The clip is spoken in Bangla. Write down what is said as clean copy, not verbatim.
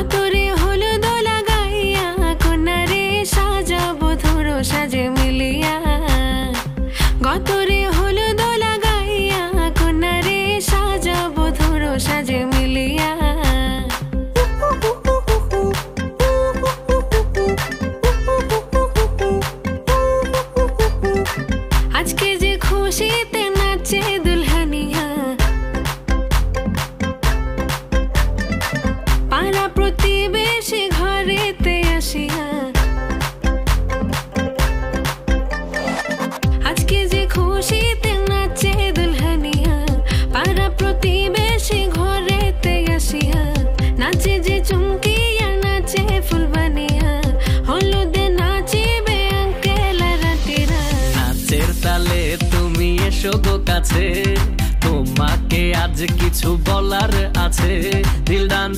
গতরে হলুদ লাগাইয়া কন্যারে সাজাবো ধরো সাজে মিলিয়া। গতরে হলুদ লাগাইয়া কন্যারে সাজাবো ধরো সাজে মিলিয়া। আজকে যে খুশিতে নাচে দুলহানিয়া, পাড়া প্রতিবেশী ঘরেতে আসিয়া। আজকে যে খুশিতে নাচে দুলহানিয়া, পাড়া প্রতিবেশী ঘরেতে আসিয়া। নাচে যে চুমকিয়া নাচে ফুলবানিয়া, হলুদে নাচিবে আঙ্কেল আর আন্টিরা। নাচের তালে তুমি এসো গো কাছে, তোমাকে আজ কিছু বলার আছে। দিল ডান্স